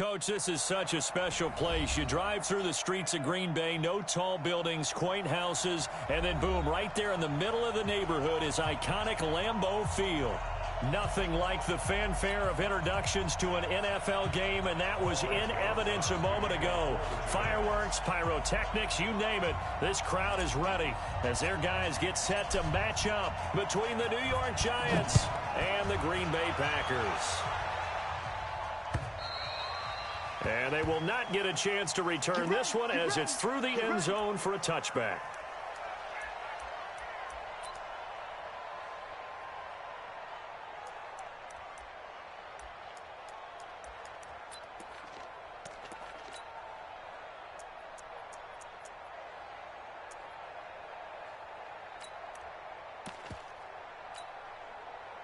Coach, this is such a special place. You drive through the streets of Green Bay, no tall buildings, quaint houses, and then boom, right there in the middle of the neighborhood is iconic Lambeau Field. Nothing like the fanfare of introductions to an NFL game, and that was in evidence a moment ago. Fireworks, pyrotechnics, you name it. This crowd is ready as their guys get set to match up between the New York Giants and the Green Bay Packers. And they will not get a chance to return this one as it's through the end zone for a touchback.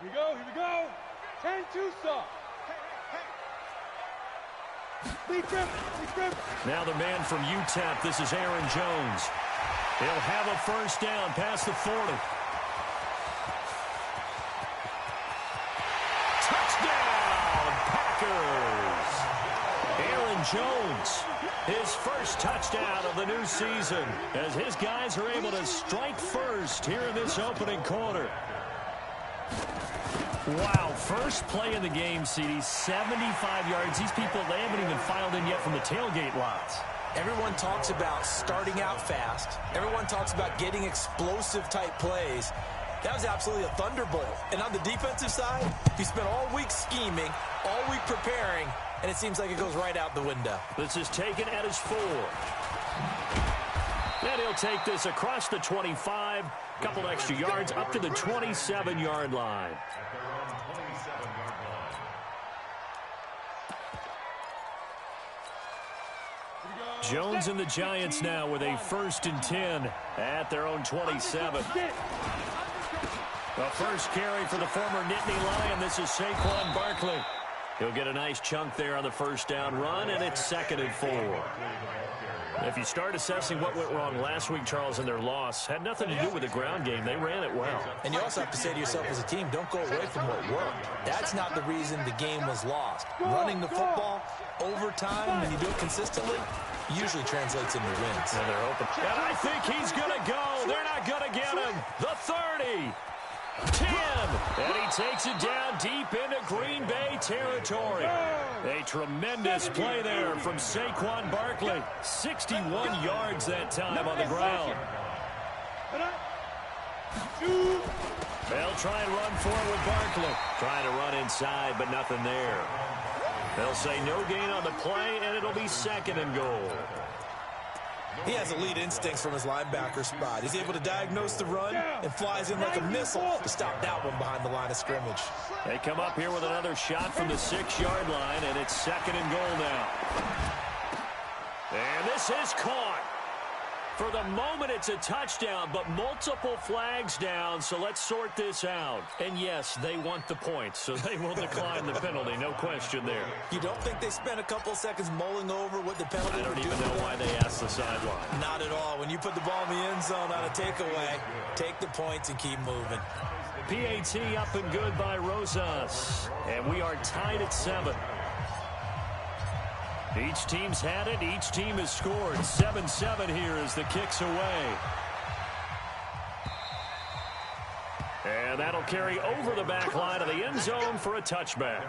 Here we go. 10-2 soft. Now the man from UTEP, this is Aaron Jones. He'll have a first down past the 40. Touchdown, Packers! Aaron Jones, his first touchdown of the new season, as his guys are able to strike first here in this opening quarter. Wow, first play in the game, CD, 75 yards. These people, they haven't even filed in yet from the tailgate lots. Everyone talks about starting out fast. Everyone talks about getting explosive-type plays. That was absolutely a thunderbolt. And on the defensive side, he spent all week scheming, all week preparing, and it seems like it goes right out the window. This is taken at his 4. And he'll take this across the 25, couple extra yards, up to the 27-yard line. Jones and the Giants now with a 1st and 10 at their own 27. The first carry for the former Nittany Lion. This is Saquon Barkley. He'll get a nice chunk there on the first down run, and it's 2nd and 4. If you start assessing what went wrong last week, Charles, in their loss, had nothing to do with the ground game. They ran it well. And you also have to say to yourself as a team, don't go away from what worked. That's not the reason the game was lost. Running the football over time, when you do it consistently, usually translates into wins. And they're open. And I think he's going to go. They're not going to get him. The 30. 10. And he takes it down deep into Green Bay territory. A tremendous play there from Saquon Barkley. 61 yards that time on the ground. They'll try and run forward with Barkley. Trying to run inside, but nothing there. They'll say no gain on the play, and it'll be 2nd and goal. He has elite instincts from his linebacker spot. He's able to diagnose the run and flies in like a missile to stop that one behind the line of scrimmage. They come up here with another shot from the 6-yard line, and it's 2nd and goal now. And this is caught. For the moment, it's a touchdown, but multiple flags down, so let's sort this out. And yes, they want the points, so they will decline the penalty, no question there. You don't think they spent a couple seconds mulling over what the penalty would do? I don't even know why they asked the sideline. Not at all. When you put the ball in the end zone on a takeaway, take the points and keep moving. PAT up and good by Rosas, and we are tied at 7. Each team's had it. Each team has scored. 7-7 here as the kick's away. And that'll carry over the back line of the end zone for a touchback.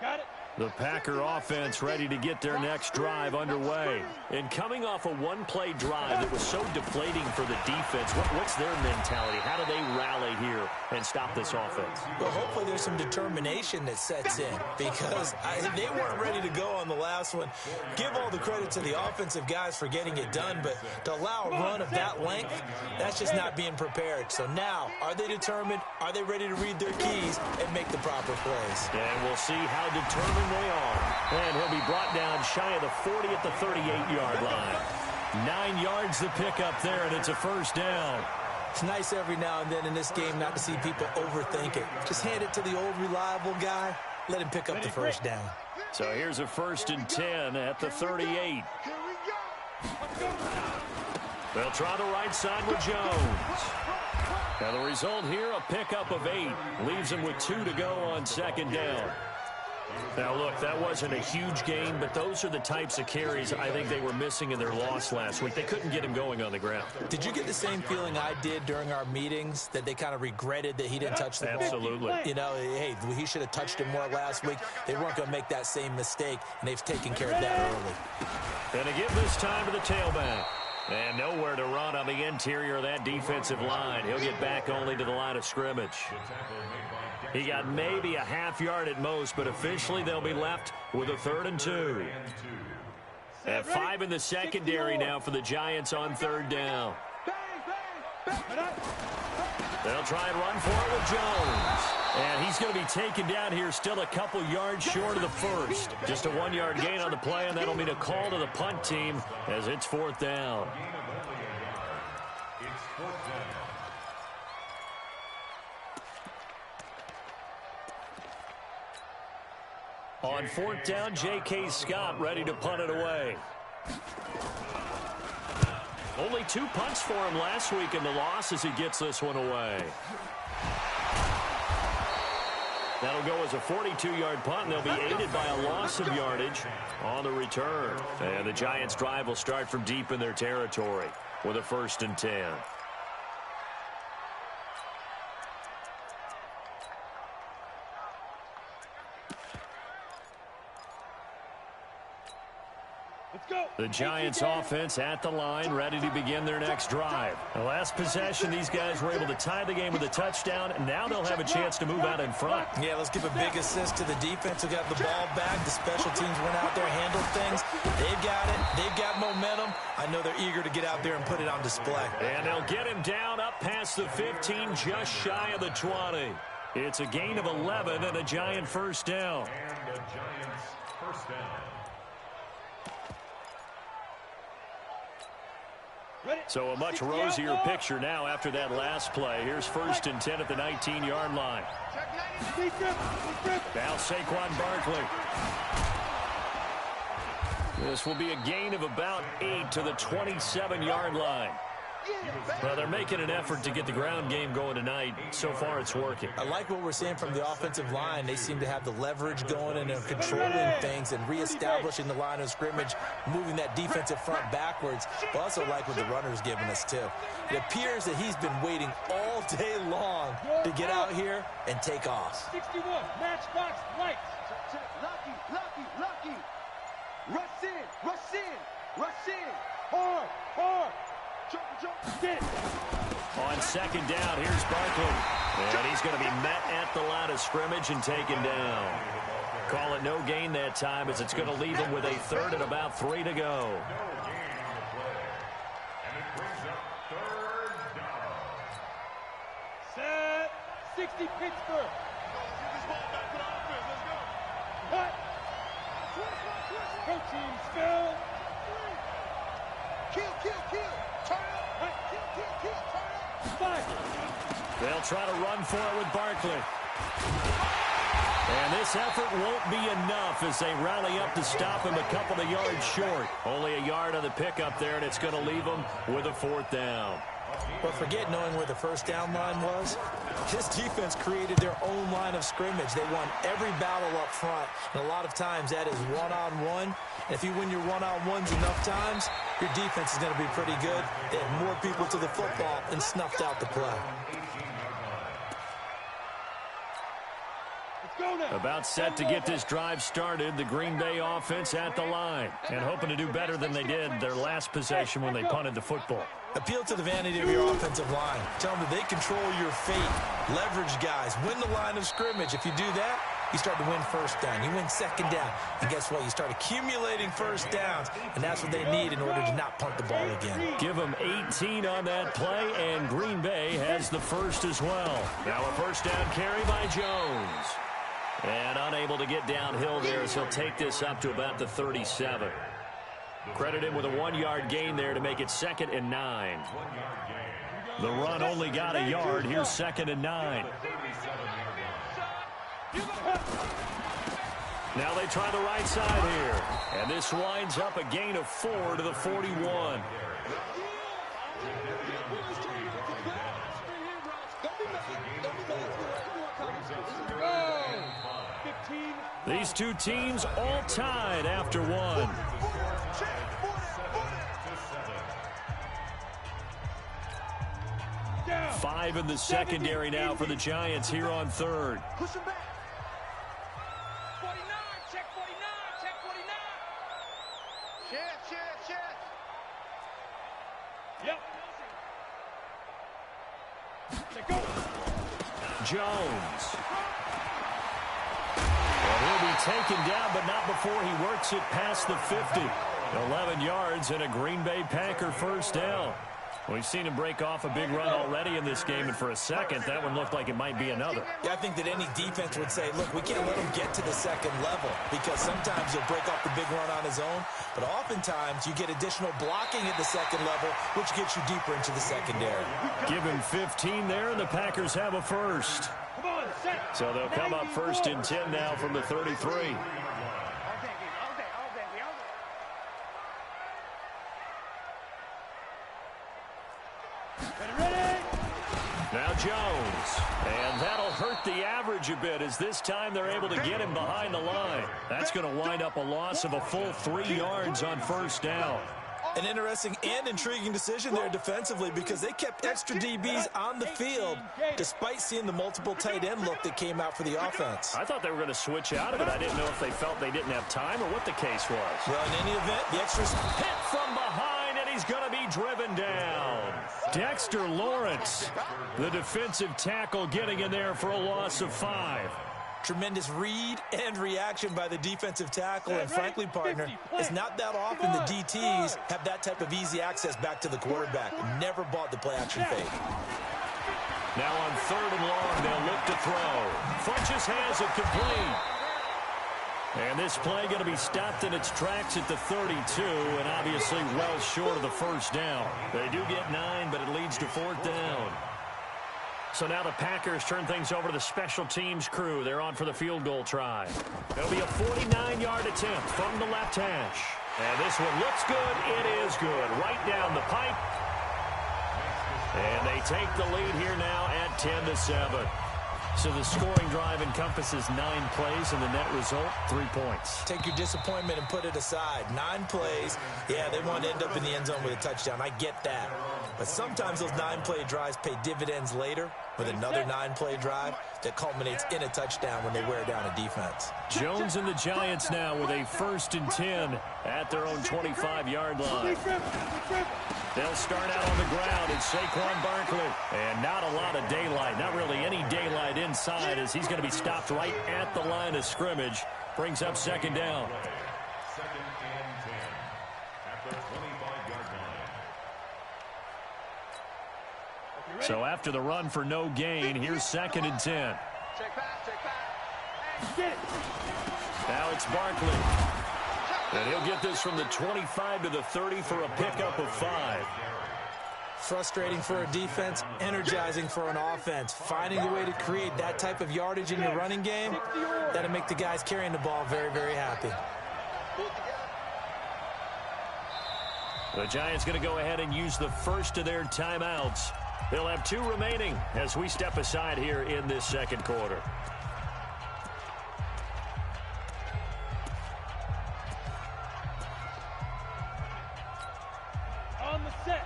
Got it. The Packer offense ready to get their next drive underway. And coming off a one-play drive that was so deflating for the defense, what's their mentality? How do they rally here and stop this offense? Well, hopefully there's some determination that sets in because they weren't ready to go on the last one. Give all the credit to the offensive guys for getting it done, but to allow a run of that length, that's just not being prepared. So now, are they determined? Are they ready to read their keys and make the proper plays? And we'll see how determined they are. And he'll be brought down shy of the 40 at the 38-yard line. 9 yards to pick up there, and it's a first down. It's nice every now and then in this game not to see people overthink it. Just hand it to the old reliable guy. Let him pick up the first down. So here's a 1st and 10 at the 38. They'll try the right side with Jones. Now the result here, a pickup of 8. Leaves them with 2 to go on second down. Now, look, that wasn't a huge gain, but those are the types of carries I think they were missing in their loss last week. They couldn't get him going on the ground. Did you get the same feeling I did during our meetings, that they kind of regretted that he didn't touch the ball? Absolutely. You know, hey, he should have touched it more last week. They weren't going to make that same mistake, and they've taken care of that early. And to give this time to the tailback. And nowhere to run on the interior of that defensive line. He'll get back only to the line of scrimmage. He got maybe a half yard at most, but officially they'll be left with a 3rd and 2. At 5 in the secondary now for the Giants on 3rd down. They'll try and run for it with Jones. And he's going to be taken down here still a couple yards short of the first. Just a 1-yard gain on the play, and that'll mean a call to the punt team as it's 4th down. On 4th down, J.K. Scott ready to punt it away. Only 2 punts for him last week in the loss as he gets this one away. That'll go as a 42-yard punt, and they'll be aided by a loss of yardage on the return. And the Giants' drive will start from deep in their territory with a 1st and 10. The Giants offense at the line, ready to begin their next drive. The last possession, these guys were able to tie the game with a touchdown, and now they'll have a chance to move out in front. Yeah, let's give a big assist to the defense who got the ball back. The special teams went out there, handled things. They've got it. They've got momentum. I know they're eager to get out there and put it on display. And they'll get him down up past the 15, just shy of the 20. It's a gain of 11 and a Giant 1st down. And the Giants 1st down. So a much rosier picture now after that last play. Here's 1st and 10 at the 19-yard line. Now Saquon Barkley. This will be a gain of about 8 to the 27-yard line. Well, they're making an effort to get the ground game going tonight. So far, it's working. I like what we're seeing from the offensive line. They seem to have the leverage going, and they're controlling things and reestablishing the line of scrimmage, moving that defensive front backwards. But also like what the runner's giving us, too. It appears that he's been waiting all day long to get out here and take off. 61, matchbox lights. Lucky. Rush in. Hard. Jump. On 2nd down, here's Barkley. And he's going to be met at the line of scrimmage and taken down. Call it no gain that time as it's going to leave him with a 3rd and about 3 to go. Set. 60 Pittsburgh. What? Go team, Phil. Kill. Turn up. Kill. Turn up. 5. They'll try to run for it with Barkley. And this effort won't be enough as they rally up to stop him a couple of yards short. Only a yard on the pickup there, and it's going to leave him with a 4th down. But forget knowing where the 1st down line was. This defense created their own line of scrimmage. They won every battle up front, and a lot of times that is one-on-one. And if you win your one-on-ones enough times, your defense is going to be pretty good. They had more people to the football and snuffed out the play. About set to get this drive started, the Green Bay offense at the line, and hoping to do better than they did their last possession when they punted the football. Appeal to the vanity of your offensive line. Tell them that they control your fate. Leverage guys. Win the line of scrimmage. If you do that, you start to win 1st down. You win 2nd down. And guess what? You start accumulating 1st downs. And that's what they need in order to not punt the ball again. Give them 18 on that play, and Green Bay has the 1st as well. Now a 1st down carry by Jones. And unable to get downhill there as he'll take this up to about the 37. Credit him with a 1-yard gain there to make it 2nd and 9. The run only got a yard. Here's 2nd and 9. Now they try the right side here. And this winds up a gain of 4 to the 41. Go! 15. These two teams all tied after one. Down. 5 in the secondary now for the Giants here on third. Push him back. 49, check 49, check 49. Check. Yep. Let go. Jones. And he'll be taken down, but not before he works it past the 50. 11 yards and a Green Bay Packer first down. We've seen him break off a big run already in this game, and for a second, that one looked like it might be another. Yeah, I think that any defense would say, look, we can't let him get to the second level because sometimes he'll break off the big run on his own, but oftentimes you get additional blocking at the second level, which gets you deeper into the secondary. Give him 15 there, and the Packers have a first. Come on, set. So they'll come up first and 10 now from the 33. Now Jones, and that'll hurt the average a bit as this time they're able to get him behind the line. That's going to wind up a loss of a full 3 yards on first down. An interesting and intriguing decision there defensively because they kept extra DBs on the field despite seeing the multiple tight end look that came out for the offense. I thought they were going to switch out of it. I didn't know if they felt they didn't have time or what the case was. Well, in any event, the extras Hit from behind, and he's going to be driven down. Dexter Lawrence, the defensive tackle, getting in there for a loss of 5. tremendous read and reaction by the defensive tackle, and frankly, partner, it's not that often the DTs have that type of easy access back to the quarterback. Never bought the play action fake. Now on 3rd and long, they'll look to throw. Funches has it complete. And this play going to be stopped in its tracks at the 32, and obviously well short of the first down. They do get 9, but it leads to 4th down. So now the Packers turn things over to the special teams crew. They're on for the field goal try. It'll be a 49-yard attempt from the left hash. And this one looks good. It is good. Right down the pipe. And they take the lead here now at 10-7. So the scoring drive encompasses 9 plays, and the net result, 3 points. Take your disappointment and put it aside. 9 plays. Yeah, they want to end up in the end zone with a touchdown. I get that. But sometimes those 9-play drives pay dividends later with another 9-play drive that culminates in a touchdown when they wear down a defense. Jones and the Giants now with a 1st and 10 at their own 25-yard line. They'll start out on the ground, and Saquon Barkley. And not a lot of daylight, not really any daylight inside, as he's going to be stopped right at the line of scrimmage. Brings up 2nd down. 2nd and 10 at the 25-yard line. So after the run for no gain, here's 2nd and 10. Check back, check back. Get it. Now it's Barkley. And he'll get this from the 25 to the 30 for a pickup of 5. Frustrating for a defense, energizing for an offense. Finding a way to create that type of yardage in your running game, that'll make the guys carrying the ball very, very happy. The Giants going to go ahead and use the first of their timeouts. They'll have 2 remaining as we step aside here in this 2nd quarter. On the set.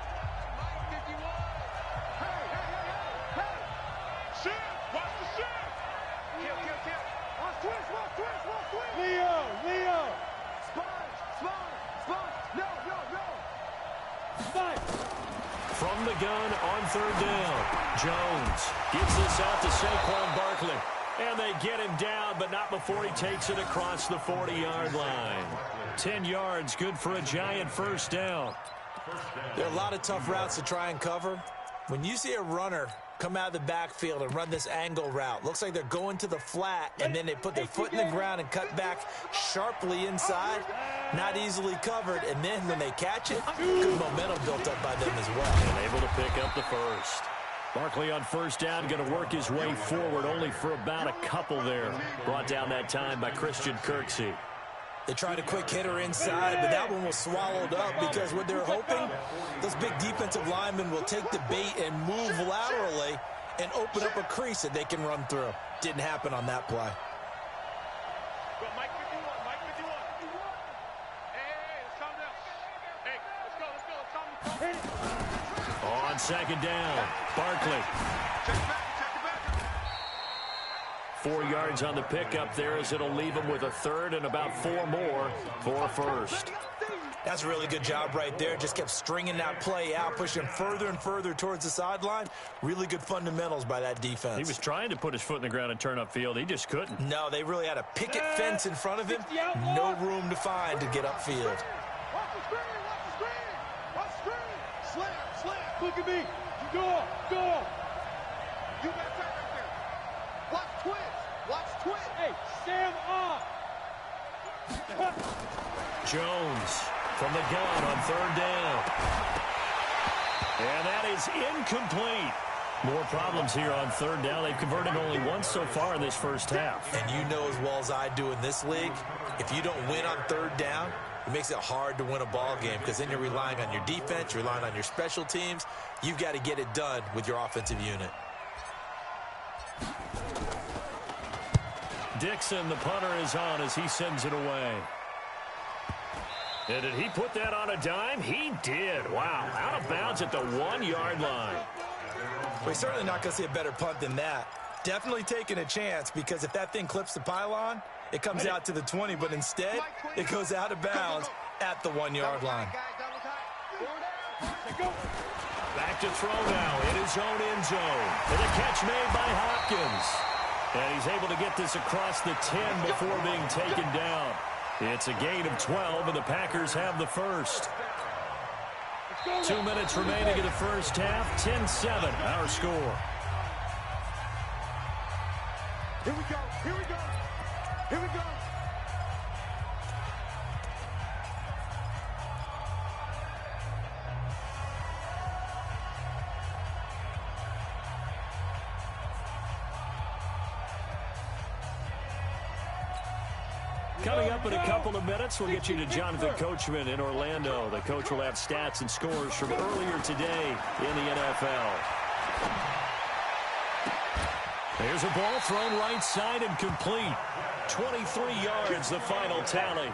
Leo. Sponge. No. Spike. From the gun on 3rd down, Jones gives this out to Saquon Barkley. And they get him down, but not before he takes it across the 40-yard line. 10 yards, good for a Giant 1st down. There are a lot of tough routes to try and cover. When you see a runner come out of the backfield and run this angle route, looks like they're going to the flat, and then they put their foot in the ground and cut back sharply inside. Not easily covered, and then when they catch it, good momentum built up by them as well. And able to pick up the first. Barkley on 1st down, going to work his way forward, only for about a couple there. Brought down that time by Christian Kirksey. They tried a quick hitter inside, but that one was swallowed up because what they're hoping, those big defensive linemen will take the bait and move laterally and open up a crease that they can run through. Didn't happen on that play. Go, Mike 51, Mike 51. Hey, let's calm down. Hey, let's go. On second down, Barkley. Check it back. 4 yards on the pickup there as it'll leave him with a third and about 4 more for a first. That's a really good job right there. Just kept stringing that play out, pushing further and further towards the sideline. Really good fundamentals by that defense. He was trying to put his foot in the ground and turn upfield. He just couldn't. No, they really had a picket fence in front of him. No room to find to get upfield. Watch the screen! Watch the screen! Slam! Look at me! Go! You got time right there. Watch twist. Hey, Sam off! Jones from the gun on third down. And that is incomplete. More problems here on third down. They've converted only once so far in this first half. And you know as well as I do in this league, if you don't win on third down, it makes it hard to win a ball game because then you're relying on your defense, you're relying on your special teams. You've got to get it done with your offensive unit. Dixon, the punter, is on as he sends it away. And did he put that on a dime? He did. Wow. Out of bounds at the 1-yard line. We're certainly not going to see a better punt than that. Definitely taking a chance because if that thing clips the pylon, it comes out to the 20, but instead it goes out of bounds at the 1-yard line. Back to throw now in his own end zone. And the catch made by Hopkins. And he's able to get this across the 10 before being taken down. It's a gain of 12, and the Packers have the first. 2 minutes remaining in the first half. 10-7, our score. Here we go! Coming up in a couple of minutes, we'll get you to Jonathan Coachman in Orlando. The coach will have stats and scores from earlier today in the NFL. There's a ball thrown right side and complete. 23 yards, the final tally.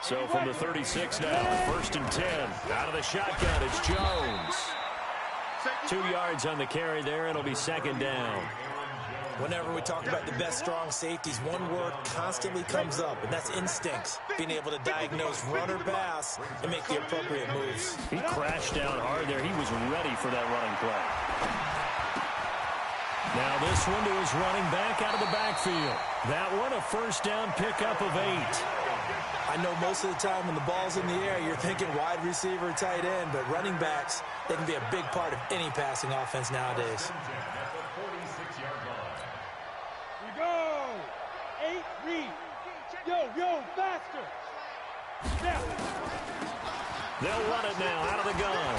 So from the 36 now, 1st and 10. Out of the shotgun, it's Jones. 2 yards on the carry there. It'll be second down. Whenever we talk about the best strong safeties, one word constantly comes up, and that's instincts. Being able to diagnose run or pass and make the appropriate moves. He crashed down hard there. He was ready for that running play. Now this one to his running back out of the backfield. That one a first down pickup of 8. I know most of the time when the ball's in the air, you're thinking wide receiver, tight end, but running backs, they can be a big part of any passing offense nowadays. Go! 8 read. Yo, faster. Now. They'll run it now out of the gun.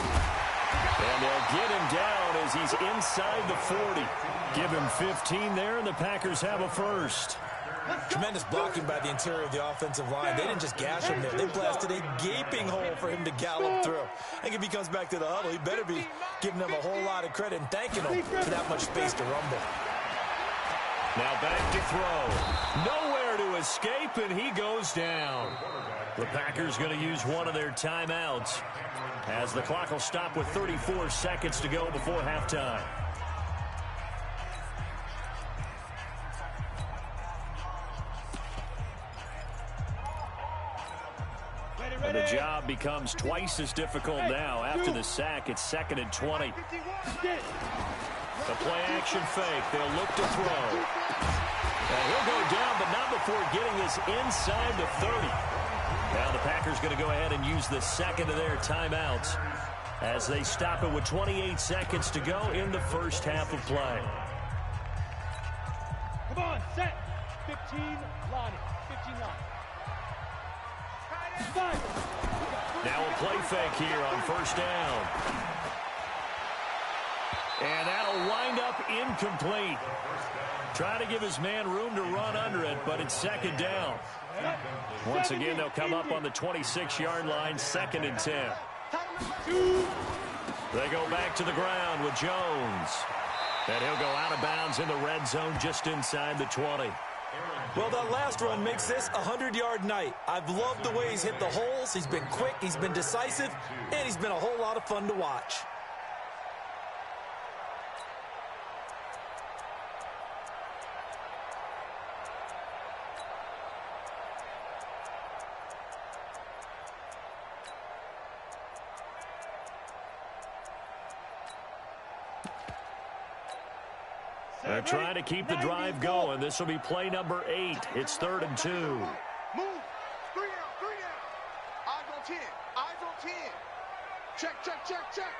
And they'll get him down as he's inside the 40. Give him 15 there, and the Packers have a first. Tremendous blocking by the interior of the offensive line. They didn't just gash him there. They blasted a gaping hole for him to gallop through. I think if he comes back to the huddle, he better be giving them a whole lot of credit and thanking them for that much space to rumble. Now back to throw. Nowhere to escape, and he goes down. The Packers going to use one of their timeouts as the clock will stop with 34 seconds to go before halftime. And the job becomes twice as difficult now. After the sack, it's 2nd and 20. The play action fake. They'll look to throw. And he'll go down, but not before getting this inside the 30. Now the Packers going to go ahead and use the second of their timeouts as they stop it with 28 seconds to go in the first half of play. Come on, set. 15, Lonnie. 15 line. Now a play fake here on first down. And that'll wind up incomplete. Trying to give his man room to run under it, but it's second down. Once again, they'll come up on the 26-yard line, 2nd and 10. They go back to the ground with Jones. And he'll go out of bounds in the red zone just inside the 20. Well, that last run makes this a 100-yard night. I've loved the way he's hit the holes. He's been quick, he's been decisive, and he's been a whole lot of fun to watch. They're trying to keep the drive going. This will be play number 8. It's 3rd and 2. Move. 3 down, 3 down. Eyes on 10. Eyes on 10. Check, check, check, check.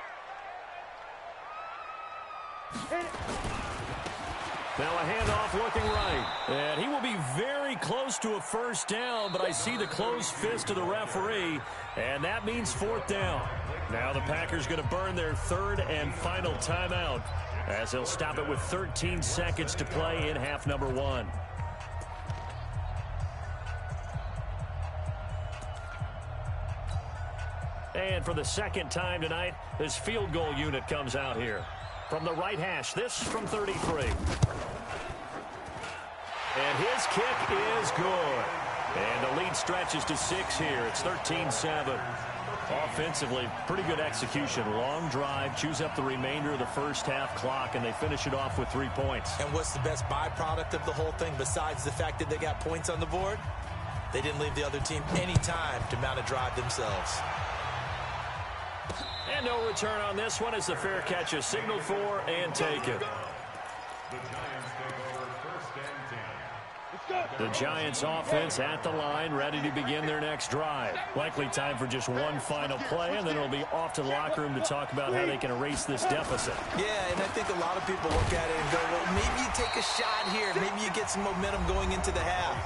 Now a handoff looking right. And he will be very close to a first down, but I see the closed fist of the referee, and that means 4th down. Now the Packers going to burn their 3rd and final timeout, as they'll stop it with 13 seconds to play in half number 1. And for the second time tonight, this field goal unit comes out here. From the right hash, this from 33. And his kick is good. And the lead stretches to 6 here. It's 13-7. Offensively, pretty good execution. Long drive, chews up the remainder of the first half clock, and they finish it off with 3 points. And what's the best byproduct of the whole thing besides the fact that they got points on the board? They didn't leave the other team any time to mount a drive themselves. And no return on this one as the fair catch is signaled for and taken. The Giants offense at the line, ready to begin their next drive. Likely time for just one final play, and then it'll be off to the locker room to talk about how they can erase this deficit. Yeah, and I think a lot of people look at it and go, well, maybe you take a shot here. Maybe you get some momentum going into the half.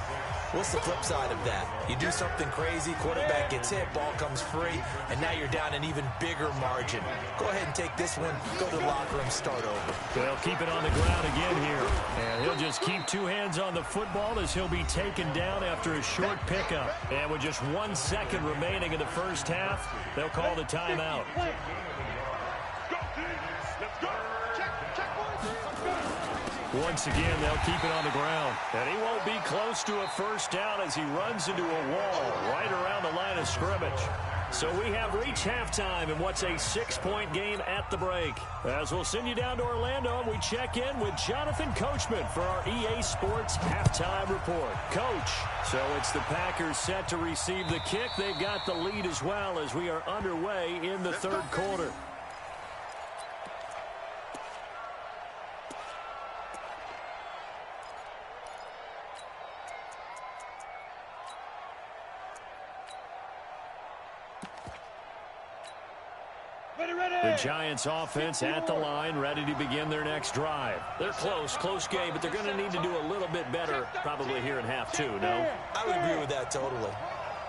What's the flip side of that? You do something crazy, quarterback gets hit, ball comes free, and now you're down an even bigger margin. Go ahead and take this one, go to the locker room, start over. They'll keep it on the ground again here. And he'll just keep 2 hands on the football as he'll be taken down after a short pickup. And with just 1 second remaining in the first half, they'll call the timeout. Once again, they'll keep it on the ground. And he won't be close to a first down as he runs into a wall right around the line of scrimmage. So we have reached halftime in what's a 6-point game at the break. As we'll send you down to Orlando, and we check in with Jonathan Coachman for our EA Sports Halftime Report. Coach, so it's the Packers set to receive the kick. They've got the lead as well as we are underway in the 3rd quarter. The Giants offense at the line, ready to begin their next drive. They're close game, but they're going to need to do a little bit better probably here in half 2, no? I would agree with that totally.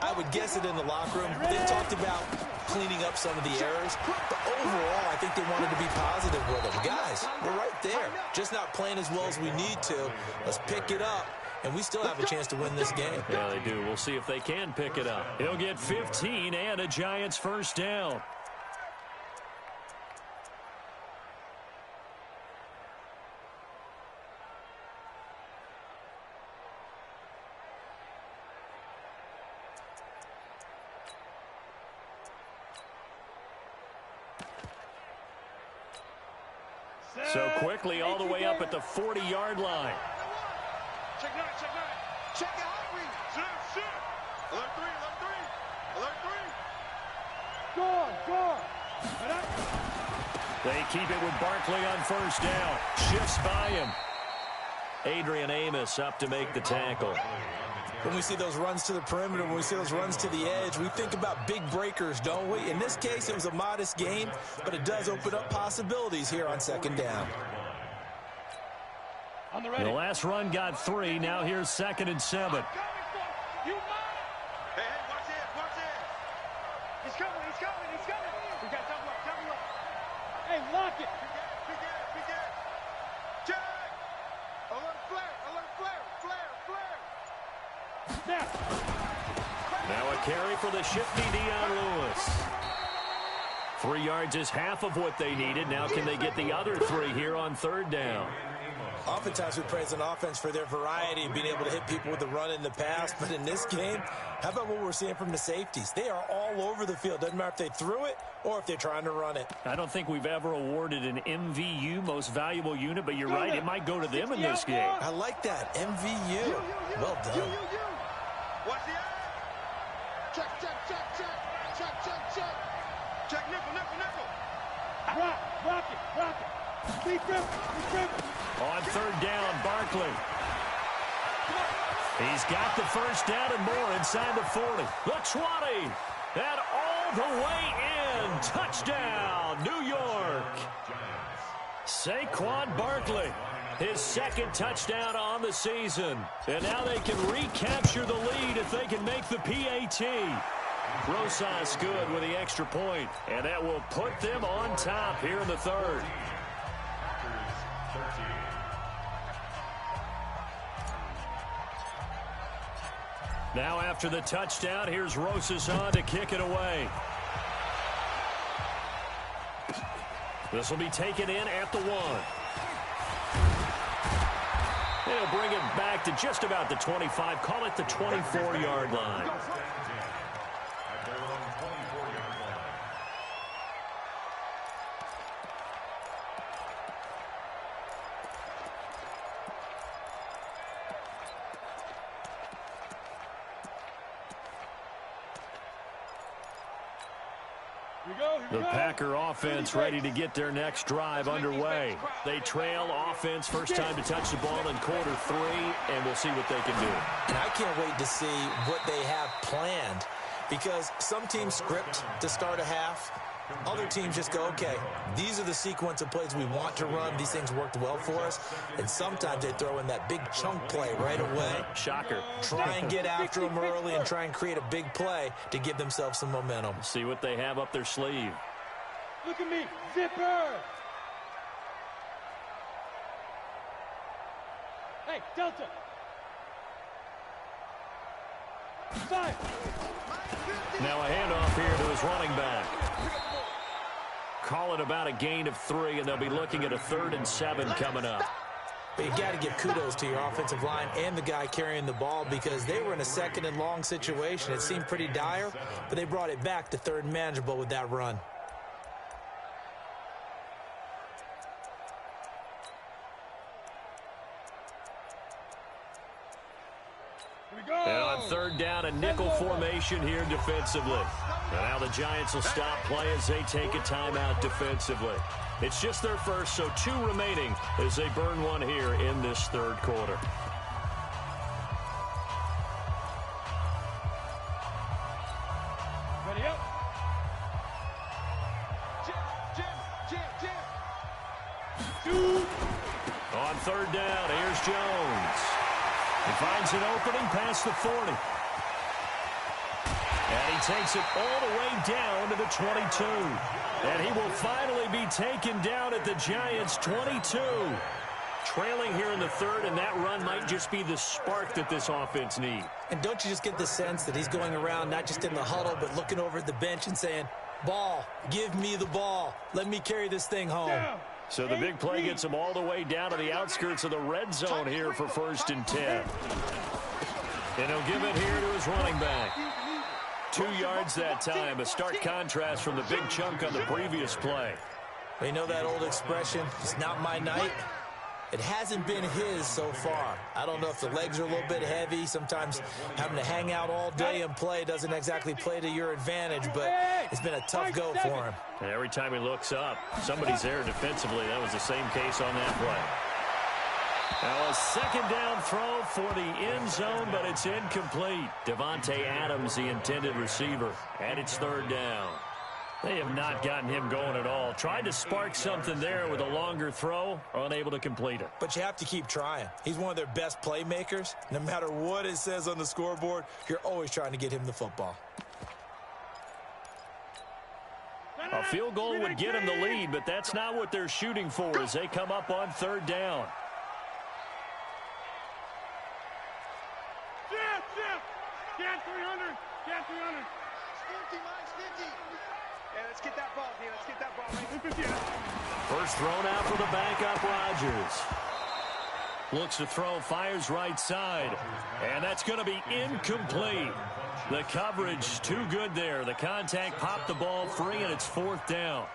I would guess it in the locker room. They talked about cleaning up some of the errors, but overall, I think they wanted to be positive with them. Guys, we're right there. Just not playing as well as we need to. Let's pick it up, and we still have a chance to win this game. Yeah, they do. We'll see if they can pick it up. He'll get 15 and a Giants first down. So quickly all the way up at the 40-yard line. Check 9, check 9. Check it out, read. Shit. Alert 3, alert 3. Go. They keep it with Barkley on first down. Shifts by him. Adrian Amos up to make the tackle. When we see those runs to the perimeter, when we see those runs to the edge, we think about big breakers, don't we? In this case, it was a modest game, but it does open up possibilities here on 2nd down. The last run got 3. Now here's 2nd and 7. Hey, watch it. He's coming. We got double up. Hey, lock it. Big it. Check. Alert flare. Now a carry for the shifty Dion Lewis. 3 yards is half of what they needed. Now can they get the other 3 here on third down? Oftentimes we praise an offense for their variety of being able to hit people with the run in the pass. But in this game, how about what we're seeing from the safeties? They are all over the field. Doesn't matter if they threw it or if they're trying to run it. I don't think we've ever awarded an MVU, most valuable unit, but you're right, it might go to them in this game. I like that. MVU. Well done. Watch the eye. Check, check, check, check. Check, check, check. Check, nickel, nickel, nickel. Rock it. Be careful. On third down, Barkley. He's got the first down and more inside the 40. The 20. And all the way in. Touchdown, New York. Saquon Barkley. His second touchdown on the season. And now they can recapture the lead if they can make the PAT. Rosas good with the extra point. And that will put them on top here in the third. Now after the touchdown, here's Rosas on to kick it away. This will be taken in at the 1. They'll bring it back to just about the 25. Call it the 24-yard line. The Packer offense ready to get their next drive underway. They trail offense, first time to touch the ball in quarter 3, and we'll see what they can do. And I can't wait to see what they have planned, because some teams script to start a half. Other teams just go, okay, these are the sequence of plays we want to run. These things worked well for us. And sometimes they throw in that big chunk play right away. Shocker. Try and get after them early and try and create a big play to give themselves some momentum. See what they have up their sleeve. Look at me, zipper. Hey, Delta. Side. Now a handoff here to his running back. Call it about a gain of 3, and they'll be looking at a 3rd and 7 coming up. But you got to give kudos to your offensive line and the guy carrying the ball, because they were in a 2nd and long situation. It seemed pretty dire, but they brought it back to 3rd and manageable with that run. And on 3rd down, a nickel formation here defensively. And now the Giants will stop play as they take a timeout defensively. It's just their first, so 2 remaining as they burn one here in this 3rd quarter. Ready up. Jim. On 3rd down, here's Jones. He finds an opening past the 40. And he takes it all the way down to the 22. And he will finally be taken down at the Giants' 22. Trailing here in the 3rd, and that run might just be the spark that this offense needs. And don't you just get the sense that he's going around not just in the huddle, but looking over at the bench and saying, ball, give me the ball. Let me carry this thing home. Down. So the big play gets him all the way down to the outskirts of the red zone here for 1st and 10. And he'll give it here to his running back. 2 yards that time, a stark contrast from the big chunk on the previous play. You know that old expression, it's not my night? It hasn't been his so far. I don't know if the legs are a little bit heavy. Sometimes having to hang out all day and play doesn't exactly play to your advantage, but it's been a tough go for him. And every time he looks up, somebody's there defensively. That was the same case on that play. Now a 2nd down throw for the end zone, but it's incomplete. Devontae Adams, the intended receiver, and it's 3rd down. They have not gotten him going at all. Tried to spark something there with a longer throw, unable to complete it. But you have to keep trying. He's one of their best playmakers. No matter what it says on the scoreboard, you're always trying to get him the football. A field goal would get him the lead, but that's not what they're shooting for as they come up on 3rd down. Get 300. Get 300. 50, minus 50. Hey, let's get that ball, D. Let's get that ball. Right? First thrown out for the backup Rodgers. Looks to throw, fires right side. And that's going to be incomplete. The coverage too good there. The contact popped the ball free, and it's fourth down.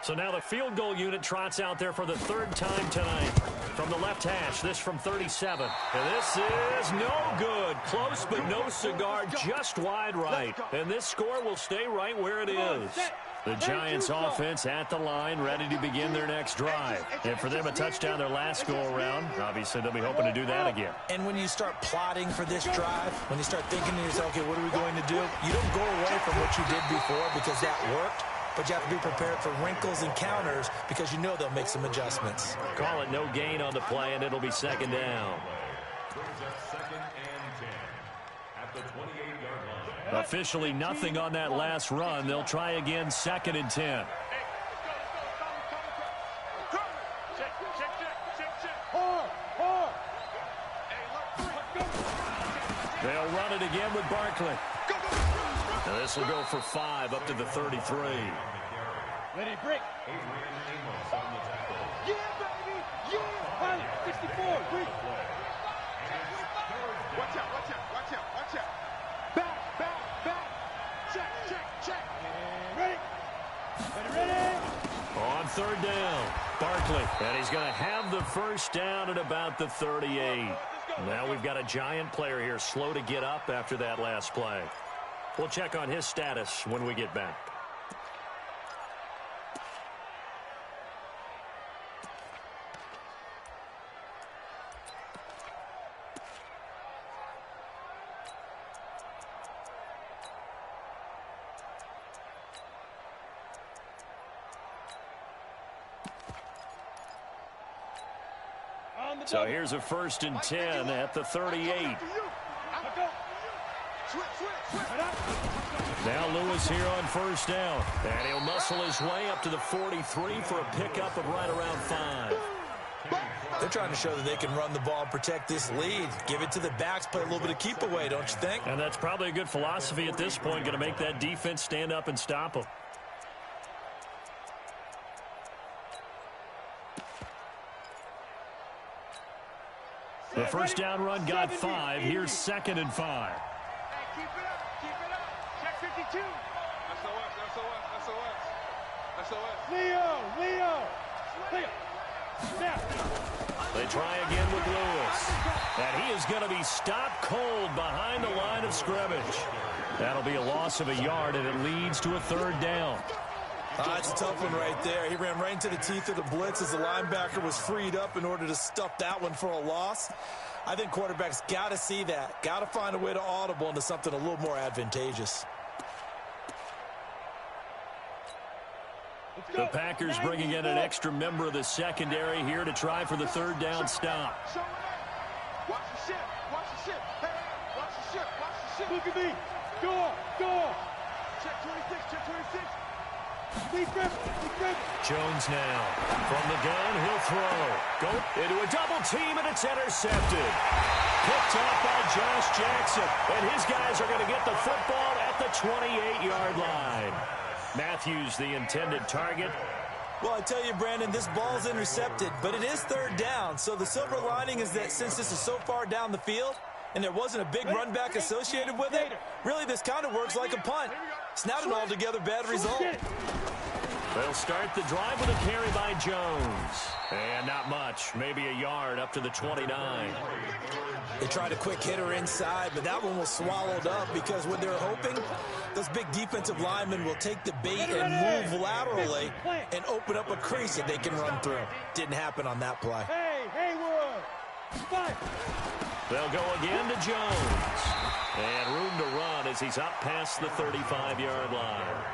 So now the field goal unit trots out there for the third time tonight. From the left hash, this from 37. And this is no good. Close but no cigar, just wide right. And this score will stay right where it is. The Giants offense at the line, ready to begin their next drive. And for them, a touchdown their last go-around. Obviously, they'll be hoping to do that again. And when you start plotting for this drive, when you start thinking to yourself, okay, what are we going to do? You don't go away from what you did before because that worked. But you have to be prepared for wrinkles and counters because you know they'll make some adjustments. Call it no gain on the play, and it'll be second down. Officially nothing on that last run. They'll try again, second and 10. They'll run it again with Barkley. Now this will go for 5 up to the 33. Let it break. Yeah, baby. Yeah. 64. Break. Watch out, watch out, watch out, watch out. Back. Check. Ready. Ready. On third down, Barkley. And he's going to have the first down at about the 38. Now we've got a Giant player here slow to get up after that last play. We'll check on his status when we get back. So here's a first and 10 at the 38. Now Lewis here on first down. And he'll muscle his way up to the 43 for a pickup of right around 5. They're trying to show that they can run the ball and protect this lead. Give it to the backs, play a little bit of keep away, don't you think? And that's probably a good philosophy at this point, going to make that defense stand up and stop them. The first down run got 5. Here's second and 5. Hey, keep it up. Check 52. SOS. Leo. Snap. They try again with Lewis. And he is going to be stopped cold behind the line of scrimmage. That'll be a loss of a yard, and it leads to a third down. That's a tough one right there. He ran right into the teeth of the blitz as the linebacker was freed up in order to stuff that one for a loss. I think quarterbacks got to see that. Got to find a way to audible into something a little more advantageous. The Packers bringing in an extra member of the secondary here to try for the third down stop. Watch the ship. Hey, watch the ship. Look at me. Go. Check 26. Jones now. From the gun, he'll throw. Go into a double team, and it's intercepted. Picked off by Josh Jackson. And his guys are going to get the football at the 28-yard line. Matthews, the intended target. Well, I tell you, Brandon, this ball's intercepted, but it is third down. So the silver lining is that since this is so far down the field and there wasn't a big run back associated with it, really this kind of works like a punt. It's not an altogether bad result. They'll start the drive with a carry by Jones. And not much, maybe a yard up to the 29. They tried a quick hitter inside, but that one was swallowed up because what they're hoping, those big defensive linemen will take the bait and move laterally and open up a crease that they can run through. Didn't happen on that play. Hey, Wood. They'll go again to Jones. And room to run as he's up past the 35-yard line.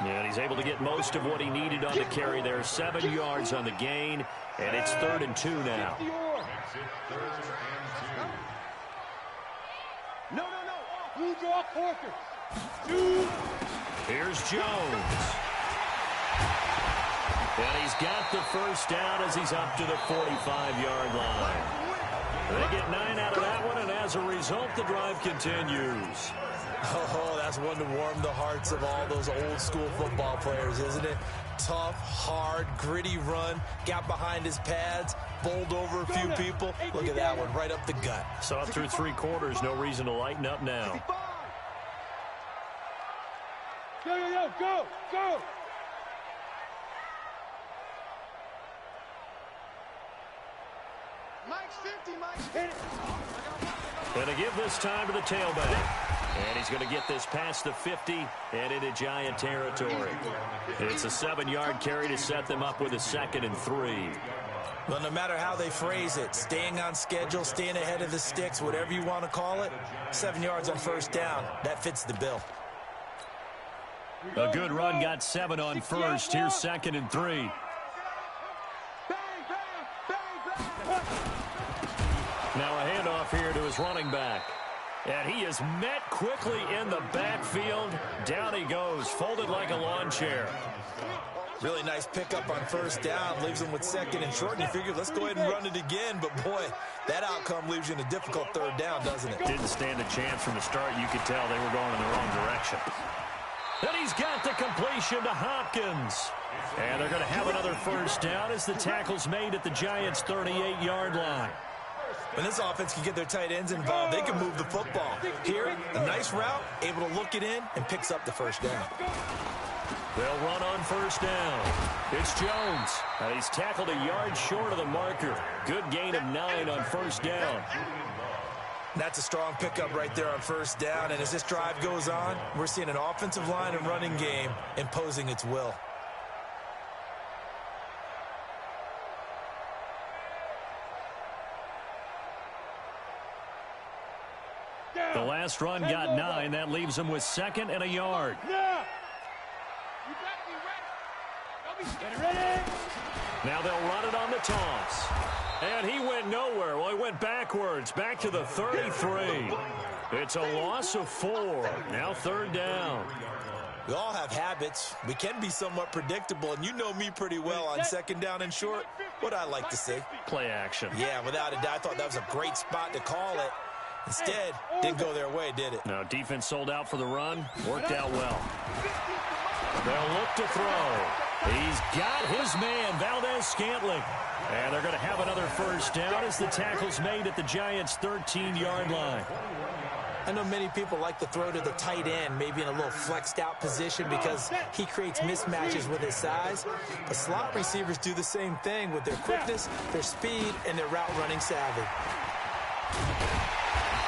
And he's able to get most of what he needed on the carry there. 7 yards on the gain, and it's 3rd and 2 now. No. Blue draw quarter. 2. Here's Jones. And he's got the first down as he's up to the 45-yard line. They get 9 out of that one, and as a result, the drive continues. Oh, that's one to warm the hearts of all those old-school football players, isn't it? Tough, hard, gritty run, got behind his pads, bowled over a few people. Look at that one, right up the gut. Saw it through 3 quarters, no reason to lighten up now. Go, go, go! Mike's 50, Mike's 50. Going to give this time to the tailback. And he's going to get this past the 50 and into Giant territory. It's a 7-yard carry to set them up with a 2nd and 3. Well, no matter how they phrase it, staying on schedule, staying ahead of the sticks, whatever you want to call it, 7 yards on first down, that fits the bill. A good run got 7 on first. Here's 2nd and 3. Now a handoff here to his running back. And he is met quickly in the backfield. Down he goes, folded like a lawn chair. Really nice pickup on first down. Leaves him with 2nd and short. And you figure, let's go ahead and run it again. But, boy, that outcome leaves you in a difficult 3rd down, doesn't it? Didn't stand a chance from the start. You could tell they were going in the wrong direction. And he's got the completion to Hopkins. And they're going to have another first down as the tackle's made at the Giants' 38-yard line. When this offense can get their tight ends involved, they can move the football. Here, a nice route, able to look it in, and picks up the first down. They'll run on first down. It's Jones. And he's tackled a yard short of the marker. Good gain of 9 on first down. That's a strong pickup right there on first down. And as this drive goes on, we're seeing an offensive line and running game imposing its will. The last run got 9. That leaves him with 2nd and a yard. Now they'll run it on the toss. And he went nowhere. Well, he went backwards, back to the 33. It's a loss of 4. Now 3rd down. We all have habits. We can be somewhat predictable, and you know me pretty well on 2nd down and short. What I like to see. Play action. Yeah, without a doubt. I thought that was a great spot to call it. Instead, didn't go their way, did it? No, defense sold out for the run. Worked out well. They'll look to throw. He's got his man, Valdez-Scantling. And they're going to have another first down as the tackle's made at the Giants' 13-yard line. I know many people like to throw to the tight end, maybe in a little flexed out position because he creates mismatches with his size. But slot receivers do the same thing with their quickness, their speed, and their route running savvy.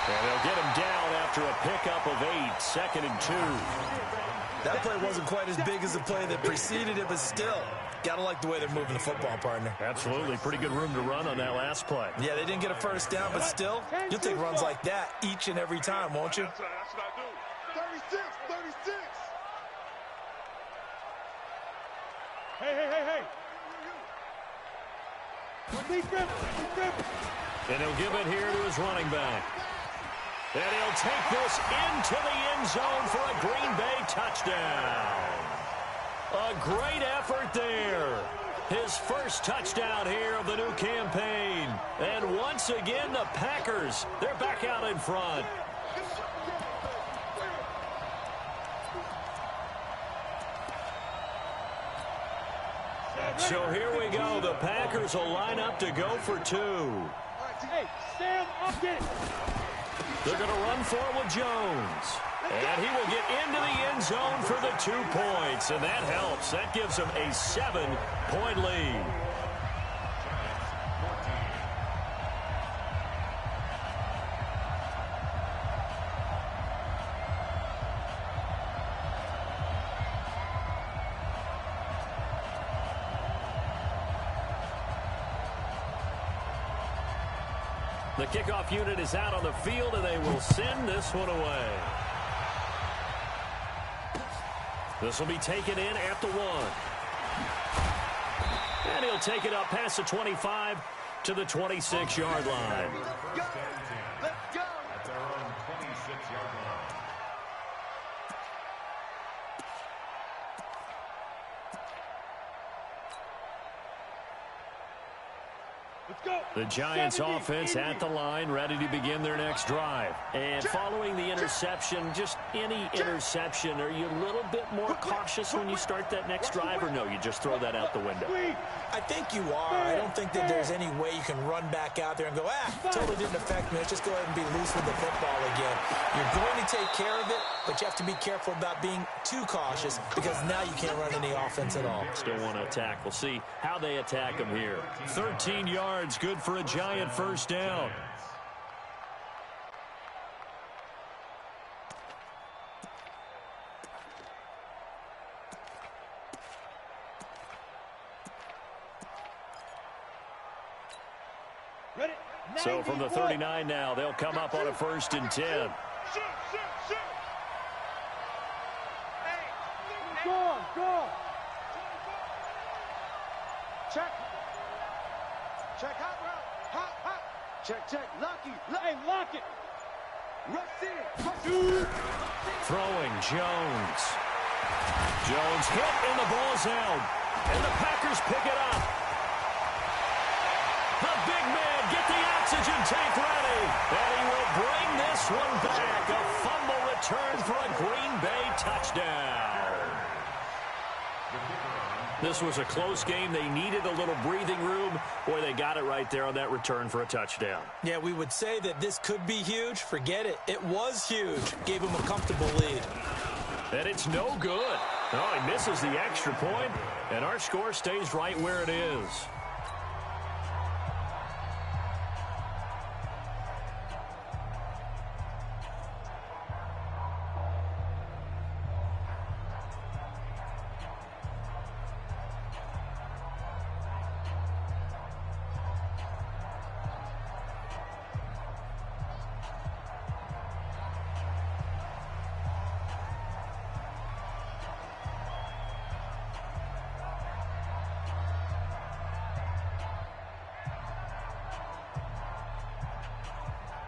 And they'll get him down after a pickup of 8, 2nd and 2. That play wasn't quite as big as the play that preceded it, but still, gotta like the way they're moving the football, partner. Absolutely. Pretty good room to run on that last play. Yeah, they didn't get a first down, but still, you'll take runs like that each and every time, won't you? That's what I do. 36, 36. Hey. And he'll give it here to his running back. And he'll take this into the end zone for a Green Bay touchdown. A great effort there. His first touchdown here of the new campaign. And once again, the Packers, they're back out in front. So here we go. The Packers will line up to go for 2. Hey, Sam, up it. They're going to run for it with Jones. And he will get into the end zone for the 2 points. And that helps. That gives them a 7-point lead. The kickoff unit is out on the field, and they will send this one away. This will be taken in at the 1. And he'll take it up past the 25 to the 26-yard line. Let's go. At their own 26-yard line. The Giants offense at the line, ready to begin their next drive. And following the interception, just any interception, are you a little bit more cautious when you start that next drive, or no, you just throw that out the window? I think you are. I don't think that there's any way you can run back out there and go, totally didn't affect me. Let's just go ahead and be loose with the football again. You're going to take care of it, but you have to be careful about being too cautious because now you can't run any offense at all. Still want to attack. We'll see how they attack them here. 13 yards, good for a Giant first down. So from the 39 now, they'll come up on a 1st and 10. Shoot. Go. Check. Hot. Check. Lock it. Rush in. Throwing Jones. Jones hit and the ball's out. And the Packers pick it up. The big man, get the oxygen tank ready. And he will bring this one back. A fumble return for a Green Bay touchdown. This was a close game. They needed a little breathing room. Boy, they got it right there on that return for a touchdown. Yeah, we would say that this could be huge. Forget it. It was huge. Gave him a comfortable lead. And it's no good. Oh, he misses the extra point, and our score stays right where it is.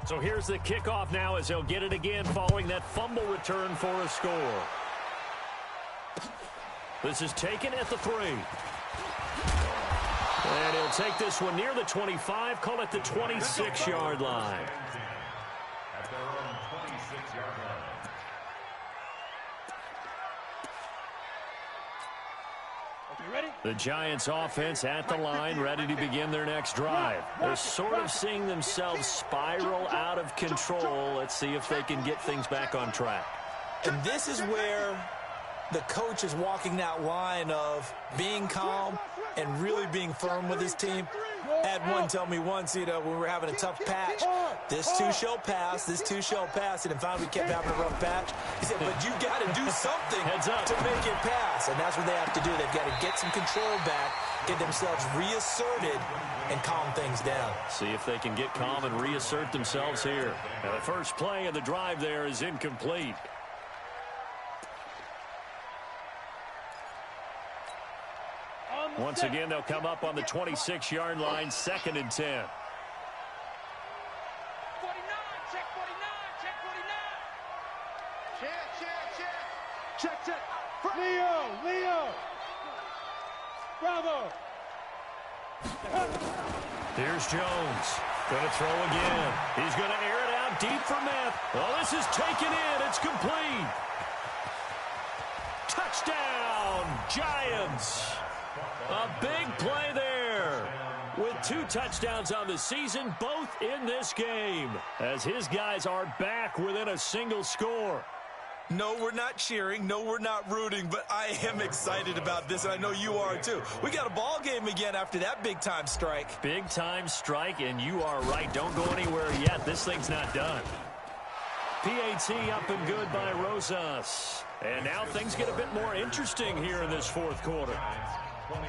So here's the kickoff now as they'll get it again following that fumble return for a score. This is taken at the 3. And he'll take this one near the 25, call it the 26-yard line. At their own 26-yard line. The Giants offense at the line, ready to begin their next drive. They're sort of seeing themselves spiral out of control. Let's see if they can get things back on track. And this is where the coach is walking that line of being calm and really being firm with his team. Had one tell me once, when we were having a tough patch, this too shall pass, this too shall pass. And finally we kept having a rough patch. He said, but you got to do something to make it pass. And that's what they have to do. They've got to get some control back, get themselves reasserted, and calm things down. See if they can get calm and reassert themselves here. Now, the first play of the drive there is incomplete. Once again, they'll come up on the 26-yard line, 2nd and 10. 49, check 49. Check. Leo. Bravo. Here's Jones. Going to throw again. He's going to air it out deep for Meth. Oh, this is taken in. It's complete. Touchdown, Giants. A big play there. With 2 touchdowns on the season, both in this game, as his guys are back within a single score. No, we're not cheering. No, we're not rooting, but I am excited about this, and I know you are too. We got a ball game again after that big-time strike. Big-time strike, and you are right. Don't go anywhere yet. This thing's not done. PAT up and good by Rosas. And now things get a bit more interesting here in this 4th quarter. 21.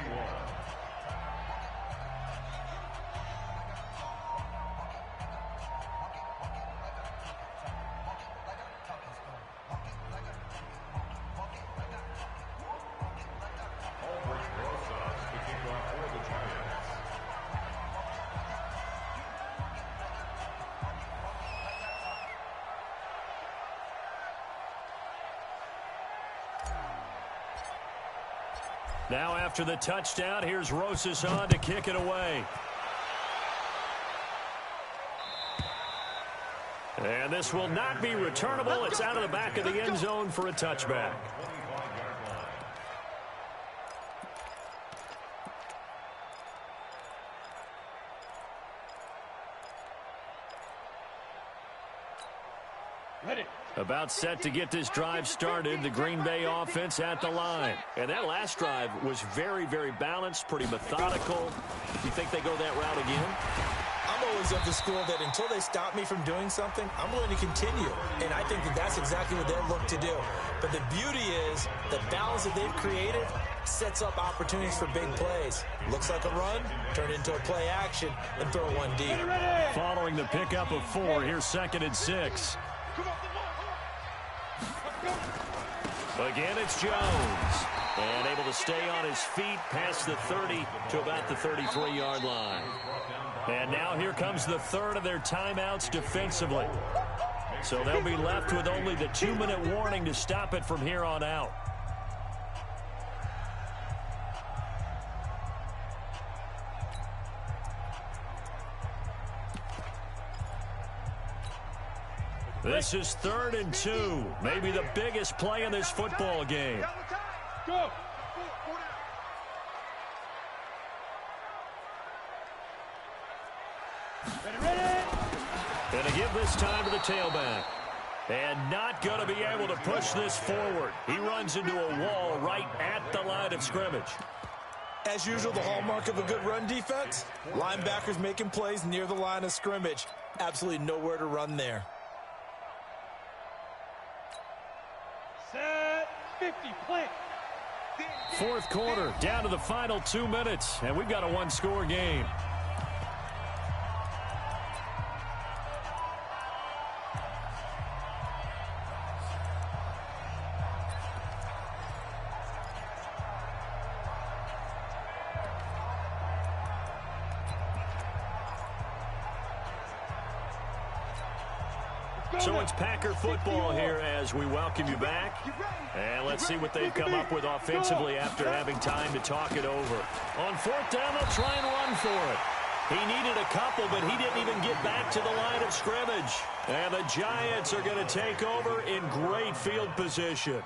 Now after the touchdown, here's Rosas on to kick it away. And this will not be returnable. It's out of the back of the end zone for a touchback. Ready. About set to get this drive started, the Green Bay offense at the line. And that last drive was very, very balanced, pretty methodical. You think they go that route again? I'm always of the school that until they stop me from doing something, I'm going to continue. And I think that that's exactly what they'll look to do. But the beauty is the balance that they've created sets up opportunities for big plays. Looks like a run, turn into a play action, and throw one deep. Following the pickup of 4, here's 2nd and 6. Again, it's Jones. And able to stay on his feet past the 30 to about the 33-yard line. And now here comes the third of their timeouts defensively. So they'll be left with only the 2-minute warning to stop it from here on out. This is 3rd and 2. Maybe the biggest play in this football game. Go. Ready. Going to give this time to the tailback. And not going to be able to push this forward. He runs into a wall right at the line of scrimmage. As usual, the hallmark of a good run defense, linebackers making plays near the line of scrimmage. Absolutely nowhere to run there. Set. 50. Plant. 4th quarter, down to the final 2 minutes, and we've got a one-score game. So it's Packer football here as we welcome you back. And let's see what they've come up with offensively after having time to talk it over. On 4th down, they'll try and run for it. He needed a couple, but he didn't even get back to the line of scrimmage. And the Giants are going to take over in great field position.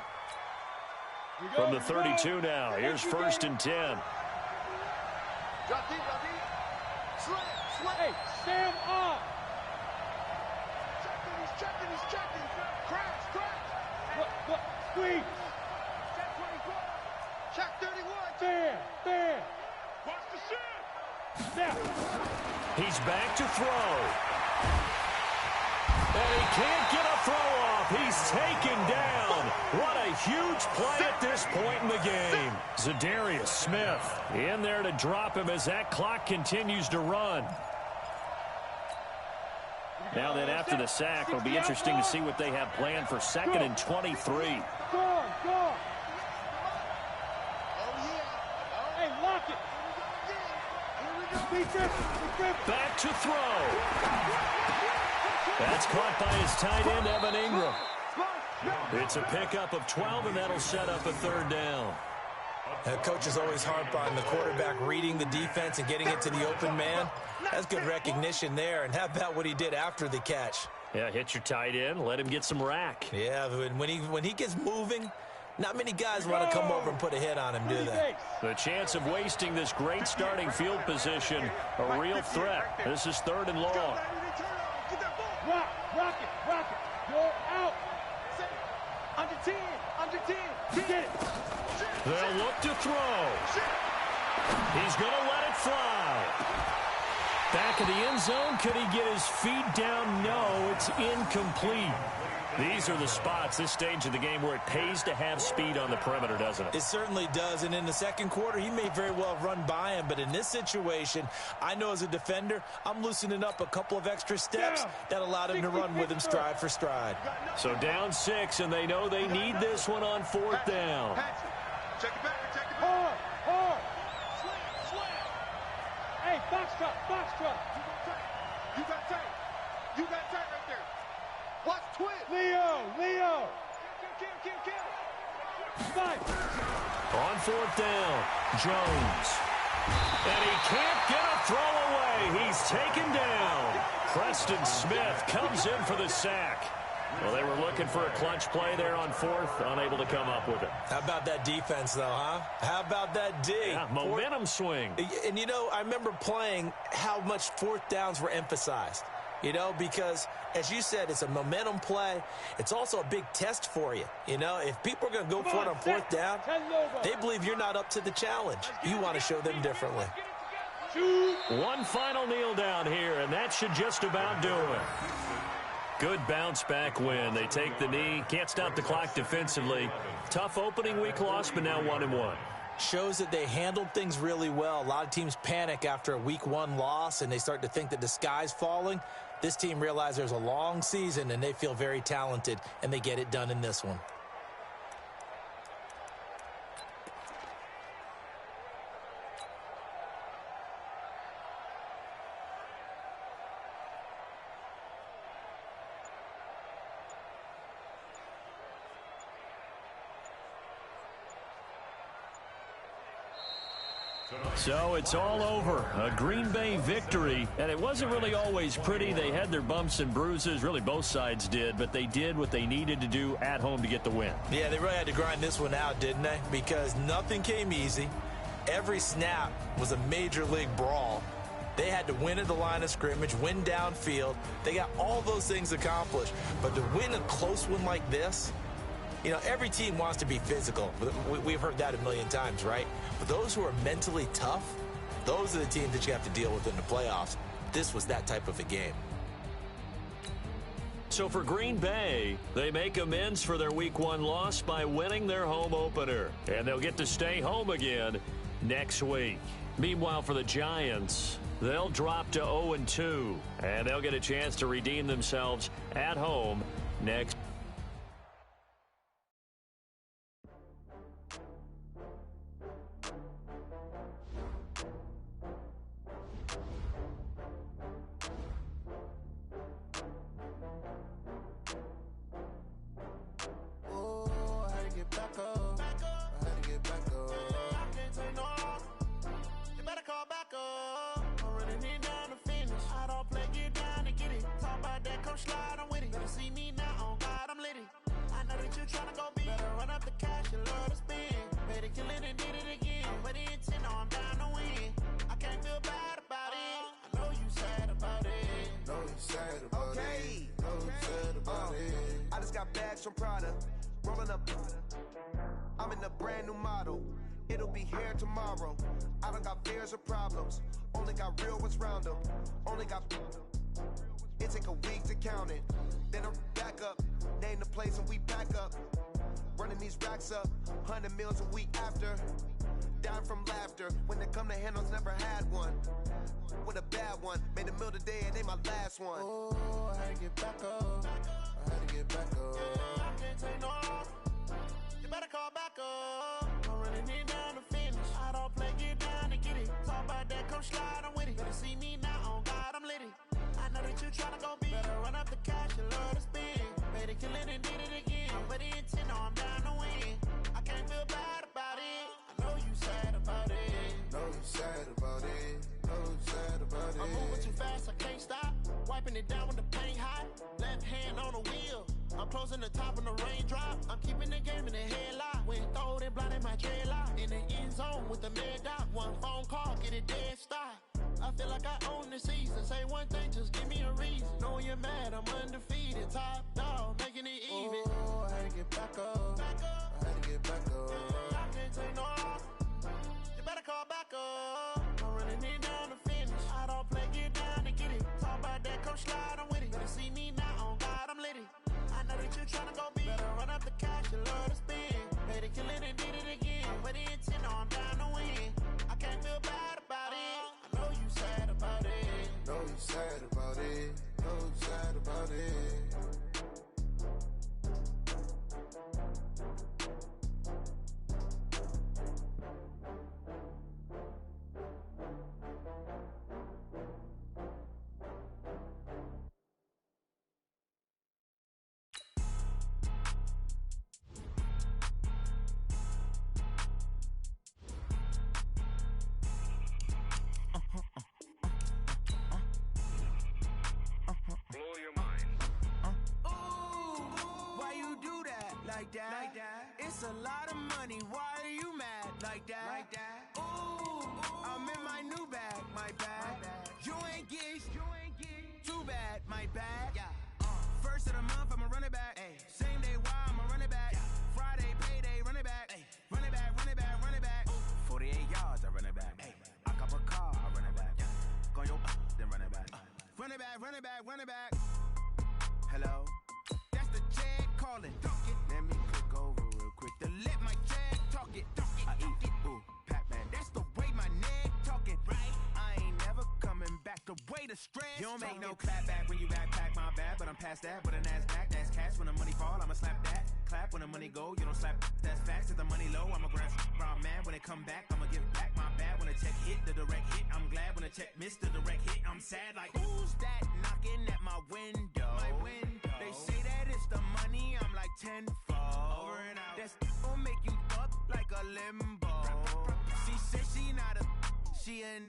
From the 32 now, here's 1st and 10. Drop deep, drop deep. Slam, slam. Hey, stand up. He's checking. Crash. Look, squeeze. Check 24. Check 31. Stand. Watch the shit. Snap. He's back to throw. And he can't get a throw off. He's taken down. What a huge play at this point in the game. Zadarius Smith in there to drop him as that clock continues to run. Now then, after the sack, it'll be interesting to see what they have planned for 2nd and 23. Go. Hey, lock it. Back to throw. That's caught by his tight end, Evan Ingram. It's a pickup of 12, and that'll set up a 3rd down. Coaches always harp on the quarterback reading the defense and getting it to the open man. That's good recognition there. And how about what he did after the catch? Yeah, hit your tight end, let him get some rack. Yeah, when he gets moving, not many guys want to come over and put a hit on him, do they? The chance of wasting this great starting field position, a real threat. This is 3rd and long. Rock it. You're out. Under 10. Get it. They'll look to throw. He's going to let it fly. Back of the end zone. Could he get his feet down? No, it's incomplete. These are the spots, this stage of the game, where it pays to have speed on the perimeter, doesn't it? It certainly does, and in the 2nd quarter, he may very well have run by him, but in this situation, I know as a defender, I'm loosening up a couple of extra steps that allowed him to run with him stride for stride. So down 6, and they know they need this one on 4th down. Check it back. Hard. Slam. Hey, box truck. You got tight right there. Watch twist. Leo. Kill. Fight. On 4th down, Jones. And he can't get a throw away. He's taken down. Preston Smith comes in for the sack. Well, they were looking for a clutch play there on fourth, unable to come up with it. How about that defense, though, huh? How about that D? Yeah, momentum swing. And, you know, I remember playing how much fourth downs were emphasized, you know, because, as you said, it's a momentum play. It's also a big test for you. You know, if people are going to go for it on fourth down, they believe you're not up to the challenge. You want to show them differently. One final kneel down here, and that should just about do it. Good bounce-back win. They take the knee, can't stop the clock defensively. Tough opening week loss, but now 1-1. Shows that they handled things really well. A lot of teams panic after a week 1 loss, and they start to think that the sky's falling. This team realized there's a long season, and they feel very talented, and they get it done in this one. So it's all over. A Green Bay victory, and it wasn't really always pretty. They had their bumps and bruises. Really, both sides did, but they did what they needed to do at home to get the win. Yeah, they really had to grind this one out, didn't they? Because nothing came easy. Every snap was a major league brawl. They had to win at the line of scrimmage, win downfield. They got all those things accomplished. But to win a close one like this, you know, every team wants to be physical. We've heard that a million times, right? But those who are mentally tough, those are the teams that you have to deal with in the playoffs. This was that type of a game. So for Green Bay, they make amends for their Week 1 loss by winning their home opener. And they'll get to stay home again next week. Meanwhile, for the Giants, they'll drop to 0-2. And they'll get a chance to redeem themselves at home next. Bags from Prada, rolling up. I'm in a brand new model. It'll be here tomorrow. I don't got fears or problems. Only got real ones round them. Only got. It take a week to count it. Then I'm back up. Name the place and we pack up. Running these racks up. 100 meals a week after. Down from laughter. When they come to handles, never had one. With a bad one. Made a meal today and ain't my last one. Oh, I had to get back up. I had to get back up. I can't take no off. You better call back up. I'm running it down to finish. I don't play, get down to get it. Talk about that, come slide, I'm with it. Better see me now, on God, I'm litty. I know that you tryna go big. Better run up the cash, you love to spin. Better kill it and did it again. But the intent, no, I'm down to win. I can't feel bad about it. I know you sad about it. Know you sad about it. Know you sad about it. I'm moving too fast, I can't stop. Wiping it down when the paint hot. Left hand on the wheel. I'm closing the top when the raindrop. I'm keeping the game in the headlock. When throwed and blinded my dreadlock. In the end zone with the mad dot. One phone call, get it dead stop. I feel like I own the season. Say one thing, just give me a reason. Knowing you're mad, I'm undefeated. Top dog, making it even. Oh, I had to get back up. I had to get back up. I can't take no off. You better call back up. I'm running it down to finish. I don't play, get down to get it. Talk about that, come slide, I'm with it. Better see me now, on God, I'm litty. I know that you tryna go big. Better run up the cash, you love to spin. Better kill it and did it again. But the intent, no, I'm down to win. I can't feel bad about it. I know you sad about it. Know you sad about it. Know you sad about it. like that. It's a lot of money, why are you mad like that? Ooh, I'm in my new bag, my bad. You ain't get too bad, my bad. First of the month, I'ma run it back. Same day, why I'ma run it back. Friday, payday, run it back. Run it back, run it back, run it back. 48 yards, I run it back. I cop a car, I run it back. Go your then run it back. Run it back, run it back, run it back. Hello? That's the Jag calling. Let me click over real quick to let my Jag talk it. I eat it, ooh, Pac-Man. That's the way my neck talking. Right? I ain't never coming back the way the stress. You don't make no clap back when you backpack, my bad. But I'm past that with a NASDAQ. That's cash when the money fall, I'ma slap that. Clap when the money go, you don't slap. That's facts. If the money low, I'ma grab round man. When it come back, I'ma give back my bad. When the check hit, the direct hit, I'm glad. When the check missed the direct hit, I'm sad. Like, who's that knocking at my window? They say that it's the money, I'm like tenfold. Over and out. That's gon' make you up like a limbo. She said she not a, she an.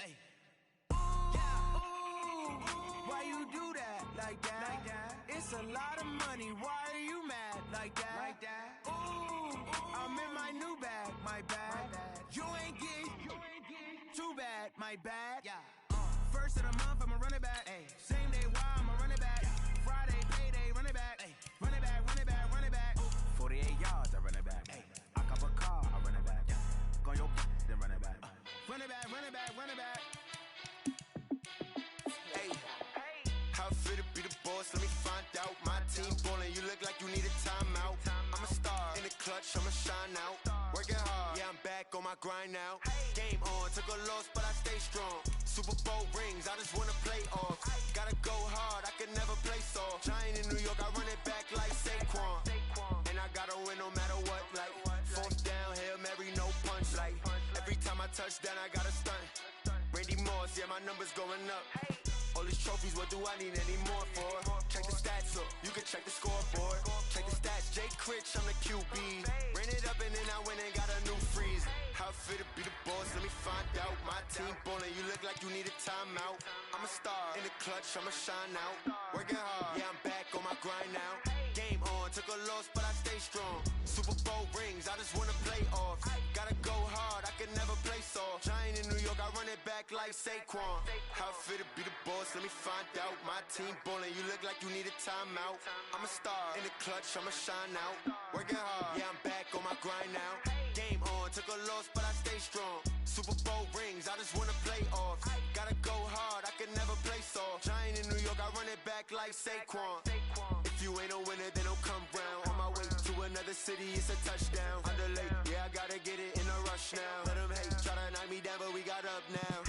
Why you do that like that? It's a lot of money, why are you mad like that? Ooh, I'm in my new bag, my bad. You ain't get too bad, my bad. First of the month, I'ma run it back. Same day, why I'ma run it back. Friday, payday, run it back. Run it back, run it back, run it back. 48 yards, I run it back. I cop a car, I run it back. Go your then run it back. Run it back, run it back, run it back. How fit to be the boss, let me find out. My team ballin', you look like you need a timeout. I'm a star, in the clutch, I'ma shine out. Working hard, yeah, I'm back on my grind now. Game on, took a loss, but I stay strong. Super Bowl rings, I just wanna play off. Gotta go hard, I can never play soft. Giant in New York, I run it back like Saquon. And I gotta win no matter what, like fourth down, Hail Mary, no punch. Like every time I touch down, I gotta stunt. Randy Moss, yeah, my numbers going up. All these trophies, what do I need any more for? Check the stats up, you can check the scoreboard. Check the stats, Jake Critch, I'm the QB. Ran it up and then I went and got a new freeze. How fit to be the boss, let me find out. My team ballin', you look like you need a timeout. I'm a star, in the clutch, I'ma shine out. Working hard, yeah, I'm back on my grind now. Game on, took a loss, but I stay strong. Super Bowl rings, I just wanna play off. Gotta go hard, I can never play soft. Giant in New York, I run it back like Saquon. How fit to be the boss, let me find out. My team ballin', you look like you need a timeout. I'm a star, in the clutch, I'ma shine out. Working hard, yeah, I'm back on my grind now. Game on, took a loss, but I stay strong. Super Bowl rings, I just wanna play off. Gotta go hard, I can never play soft. Giant in New York, I run it back like Saquon. If you ain't a winner, then don't come round. On my way to another city, it's a touchdown. Underlay, yeah, I gotta get it in a rush now. Let them hate, try to knock me down, but we got up now.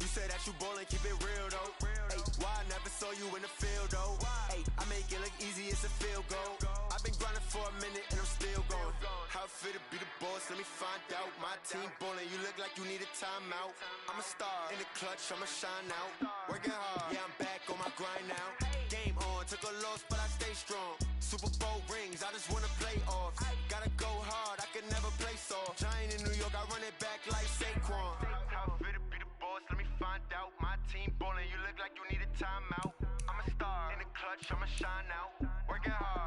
You say that you ballin', keep it real though. Hey, why I never saw you in the field though? Hey, I make it look easy, it's a field goal. I've been grinding for a minute and I'm still going. How fit to be the boss, let me find out. My team ballin', you look like you need a timeout. I'm a star, in the clutch, I'ma shine out. Working hard, yeah, I'm back on my grind now. Game on, took a loss, but I stay strong. Super Bowl rings, I just wanna play off. Gotta go hard, I can never play soft. Giant in New York, I run it back like Saquon. How fit to be the boss, let me find out. My team ballin', you look like you need a timeout. I'm a star, in the clutch, I'ma shine out. Working hard.